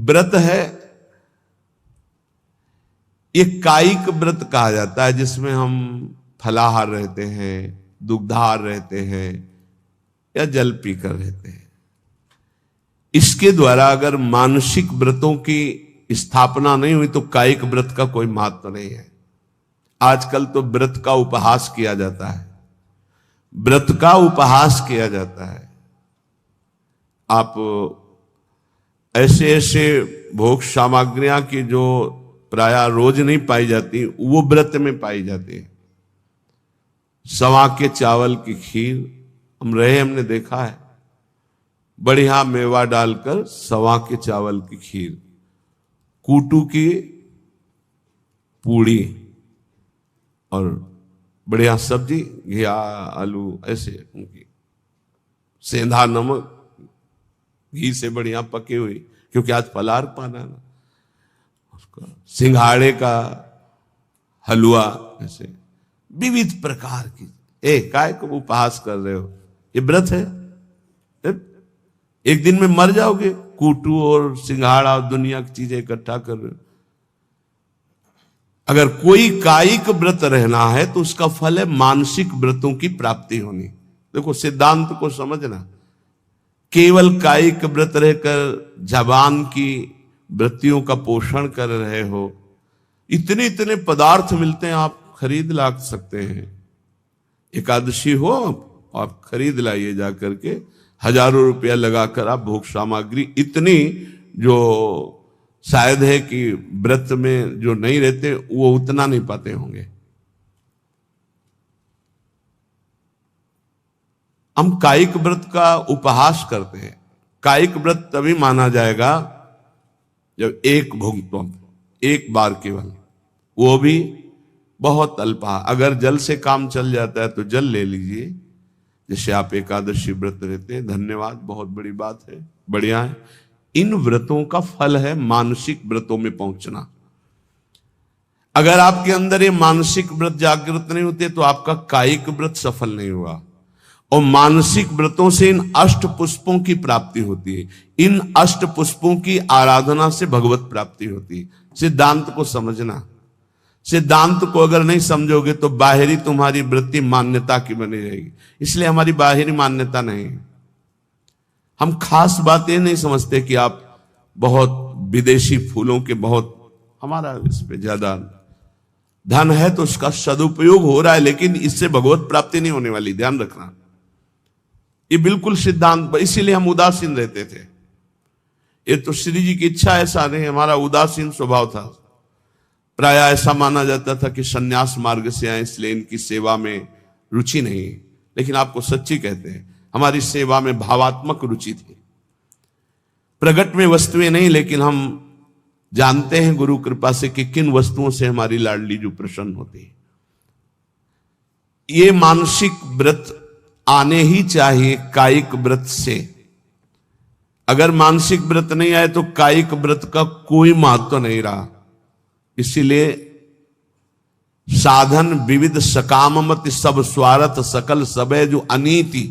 व्रत है, ये कायिक व्रत कहा जाता है, जिसमें हम फलाहार रहते हैं, दुग्धाहार रहते हैं या जल पीकर रहते हैं। इसके द्वारा अगर मानसिक व्रतों की स्थापना नहीं हुई तो कायिक व्रत का कोई महत्व नहीं है। आजकल तो व्रत का उपहास किया जाता है, व्रत का उपहास किया जाता है। आप ऐसे ऐसे भोग सामग्रियां की जो प्रायः रोज नहीं पाई जाती, वो व्रत में पाई जाती है। सवा के चावल की खीर हम रहे, हमने देखा है, बढ़िया मेवा डालकर सवा के चावल की खीर, कूटू की पूड़ी और बढ़िया सब्जी, घिया आलू, ऐसे उनकी सेंधा नमक घी से बढ़िया पकी हुई, क्योंकि आज फलाहार पाना ना, उसका सिंघाड़े का हलवा, ऐसे विविध प्रकार की। काय को उपहास कर रहे हो, ये व्रत है? एक दिन में मर जाओगे, कूटू और सिंघाड़ा और दुनिया की चीजें इकट्ठा कर रहे हो। अगर कोई कायिक व्रत रहना है तो उसका फल है मानसिक व्रतों की प्राप्ति होनी। देखो सिद्धांत को समझना, केवल कायिक व्रत रहकर जबान की वृत्तियों का पोषण कर रहे हो, इतने इतने पदार्थ मिलते हैं, आप खरीद ला सकते हैं। एकादशी हो, आप खरीद लाइए जाकर के, हजारों रुपया लगाकर आप भोग सामग्री, इतनी जो शायद है कि व्रत में जो नहीं रहते वो उतना नहीं पाते होंगे। हम कायिक व्रत का उपहास करते हैं। कायिक व्रत तभी माना जाएगा जब एक भुगतम, एक बार केवल, वो भी बहुत अल्पा। अगर जल से काम चल जाता है तो जल ले लीजिए, जैसे आप एकादशी व्रत रहते हैं। धन्यवाद, बहुत बड़ी बात है, बढ़िया है। इन व्रतों का फल है मानसिक व्रतों में पहुंचना। अगर आपके अंदर ये मानसिक व्रत जागृत नहीं होते तो आपका कायिक व्रत सफल नहीं हुआ। और मानसिक व्रतों से इन अष्ट पुष्पों की प्राप्ति होती है। इन अष्ट पुष्पों की आराधना से भगवत प्राप्ति होती है। सिद्धांत को समझना, सिद्धांत को अगर नहीं समझोगे तो बाहरी तुम्हारी वृत्ति मान्यता की बनी रहेगी। इसलिए हमारी बाहरी मान्यता नहीं है। हम खास बात ये नहीं समझते कि आप बहुत विदेशी फूलों के बहुत, हमारा इस पे ज्यादा धन है तो उसका सदुपयोग हो रहा है, लेकिन इससे भगवत प्राप्ति नहीं होने वाली, ध्यान रखना। ये बिल्कुल सिद्धांत, इसीलिए हम उदासीन रहते थे। ये तो श्री जी की इच्छा ऐसा नहीं, हमारा उदासीन स्वभाव था। प्रायः ऐसा माना जाता था कि सन्यास मार्ग से आए इसलिए इनकी सेवा में रुचि नहीं। लेकिन आपको सच्ची कहते हैं, हमारी सेवा में भावात्मक रुचि थी, प्रगट में वस्तुएं नहीं। लेकिन हम जानते हैं गुरु कृपा से कि किन वस्तुओं से हमारी लाडली जो प्रसन्न होती है। ये मानसिक व्रत आने ही चाहिए कायिक व्रत से। अगर मानसिक व्रत नहीं आए तो कायिक व्रत का कोई महत्व नहीं रहा। इसीलिए साधन विविध सकाममति सब स्वार्थ सकल सबे जो अनीति,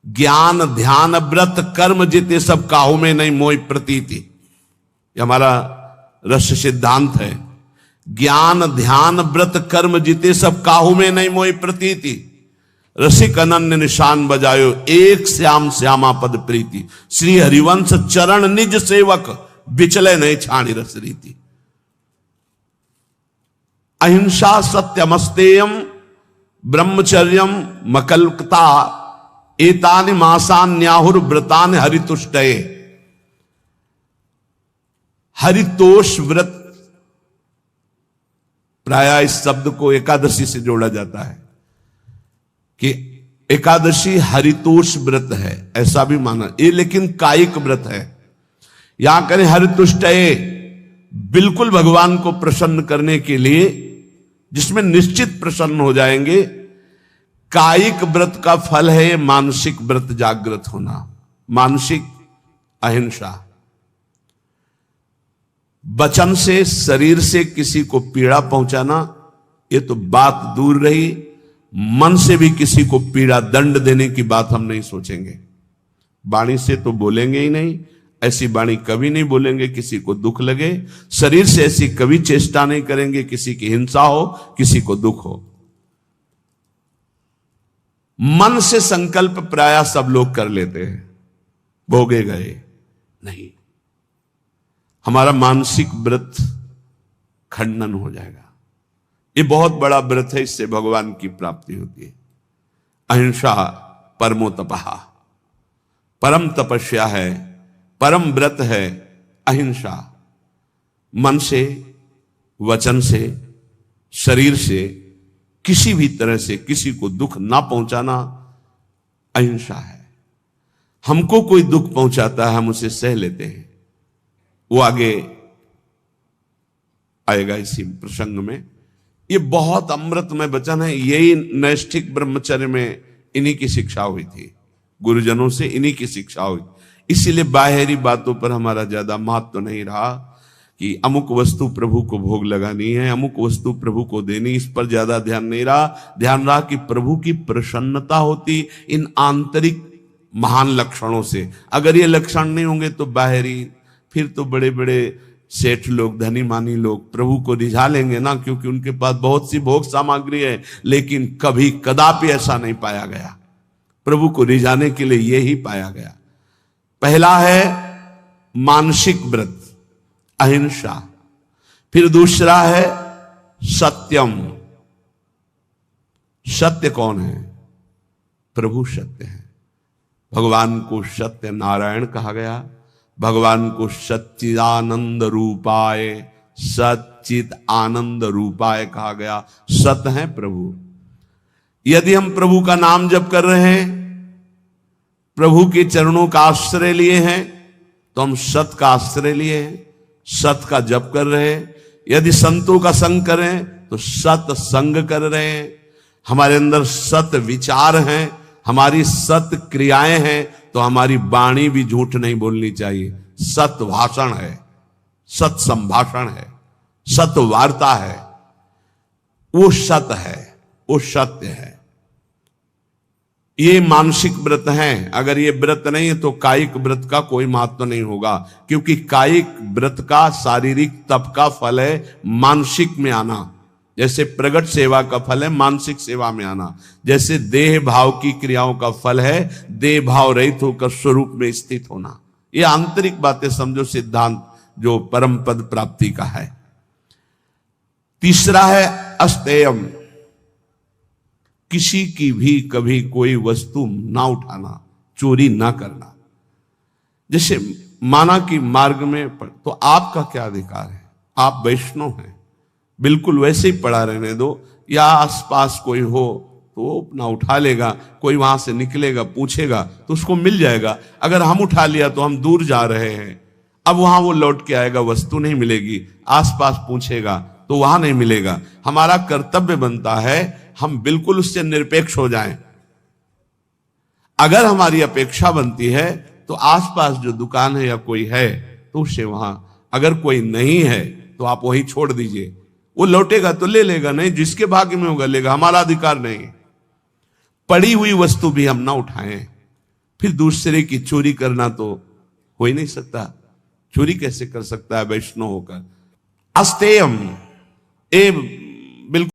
ज्ञान ध्यान व्रत कर्म जिते सब काहू में नहीं मोय प्रतीति। ये हमारा रस सिद्धांत है। ज्ञान ध्यान व्रत कर्म जिते सब काहू में नहीं मोय प्रतीति। रसिक अनन्य निशान बजायो एक श्याम श्यामा पद प्रीति। श्री हरिवंश चरण निज सेवक बिचले नहीं छाणी रस रीति। अहिंसा सत्यमस्तेयम ब्रह्मचर्यम मकल्कता एतानि मासान्याहुर व्रतानि हरितुष्टये। हरितोष व्रत, प्रायः इस शब्द को एकादशी से जोड़ा जाता है कि एकादशी हरितोष व्रत है, ऐसा भी माना ये, लेकिन कायिक व्रत है। यहां करें हरितुष्टये, बिल्कुल भगवान को प्रसन्न करने के लिए, जिसमें निश्चित प्रसन्न हो जाएंगे। कायिक व्रत का फल है मानसिक व्रत जागृत होना, मानसिक अहिंसा। वचन से शरीर से किसी को पीड़ा पहुंचाना ये तो बात दूर रही, मन से भी किसी को पीड़ा दंड देने की बात हम नहीं सोचेंगे। वाणी से तो बोलेंगे ही नहीं, ऐसी वाणी कभी नहीं बोलेंगे किसी को दुख लगे, शरीर से ऐसी कभी चेष्टा नहीं करेंगे किसी की हिंसा हो, किसी को दुख हो। मन से संकल्प प्राय सब लोग कर लेते हैं, भोगे गए नहीं। हमारा मानसिक व्रत खंडन हो जाएगा। ये बहुत बड़ा व्रत है, इससे भगवान की प्राप्ति होती है। अहिंसा परमो तपः, परम तपस्या है, परम व्रत है अहिंसा। मन से, वचन से, शरीर से, किसी भी तरह से किसी को दुख ना पहुंचाना अहिंसा है। हमको कोई दुख पहुंचाता है, हम उसे सह लेते हैं। वो आगे आएगा इसी प्रसंग में। ये बहुत अमृतमय वचन है। यही नैष्ठिक ब्रह्मचर्य में इन्हीं की शिक्षा हुई थी, गुरुजनों से इन्हीं की शिक्षा हुई। इसीलिए बाहरी बातों पर हमारा ज्यादा महत्व नहीं रहा कि अमुक वस्तु प्रभु को भोग लगानी है, अमुक वस्तु प्रभु को देनी, इस पर ज्यादा ध्यान नहीं रहा। ध्यान रहा कि प्रभु की प्रसन्नता होती इन आंतरिक महान लक्षणों से। अगर ये लक्षण नहीं होंगे तो बाहरी, फिर तो बड़े बड़े सेठ लोग, धनी मानी लोग प्रभु को रिझा लेंगे ना, क्योंकि उनके पास बहुत सी भोग सामग्री है। लेकिन कभी कदापि ऐसा नहीं पाया गया। प्रभु को रिझाने के लिए यही पाया गया। पहला है मानसिक व्रत, अहिंसा। फिर दूसरा है सत्यम। सत्य कौन है? प्रभु सत्य है। भगवान को सत्य नारायण कहा गया, भगवान को सच्चिदानंद रूपाय, सच्चित आनंद रूपाय कहा गया। सत है प्रभु। यदि हम प्रभु का नाम जप कर रहे हैं, प्रभु के चरणों का आश्रय लिए हैं, तो हम सत का आश्रय लिए हैं, सत का जप कर रहे हैं। यदि संतों का संग करें तो सत संग कर रहे हैं। हमारे अंदर सत विचार हैं, हमारी सत क्रियाएं हैं, तो हमारी वाणी भी झूठ नहीं बोलनी चाहिए। सत भाषण है, सत संभाषण है, सत वार्ता है, वो सत है, वो सत्य है। ये मानसिक व्रत हैं। अगर ये व्रत नहीं है तो कायिक व्रत का कोई महत्व नहीं होगा, क्योंकि कायिक व्रत का, शारीरिक तप का फल है मानसिक में आना। जैसे प्रगट सेवा का फल है मानसिक सेवा में आना, जैसे देह भाव की क्रियाओं का फल है देह भाव रहित होकर स्वरूप में स्थित होना। ये आंतरिक बातें समझो, सिद्धांत जो परम पद प्राप्ति का है। तीसरा है अस्तेयम। किसी की भी कभी कोई वस्तु ना उठाना, चोरी ना करना। जैसे माना कि मार्ग में तो आपका क्या अधिकार है? आप वैष्णव हैं, बिल्कुल वैसे ही पड़ा रहने दो। या आसपास कोई हो तो वो अपना उठा लेगा, कोई वहां से निकलेगा पूछेगा तो उसको मिल जाएगा। अगर हम उठा लिया तो हम दूर जा रहे हैं, अब वहां वो लौट के आएगा, वस्तु नहीं मिलेगी। आसपास पूछेगा तो वहां नहीं मिलेगा। हमारा कर्तव्य बनता है हम बिल्कुल उससे निरपेक्ष हो जाएं। अगर हमारी अपेक्षा बनती है तो आसपास जो दुकान है या कोई है तो उससे वहां, अगर कोई नहीं है तो आप वही छोड़ दीजिए। वो लौटेगा तो ले लेगा, नहीं जिसके भाग्य में होगा लेगा, हमारा अधिकार नहीं। पड़ी हुई वस्तु भी हम ना उठाएं। फिर दूसरे की चोरी करना तो हो ही नहीं सकता। चोरी कैसे कर सकता है वैष्णव होकर? अस्तेयम, ए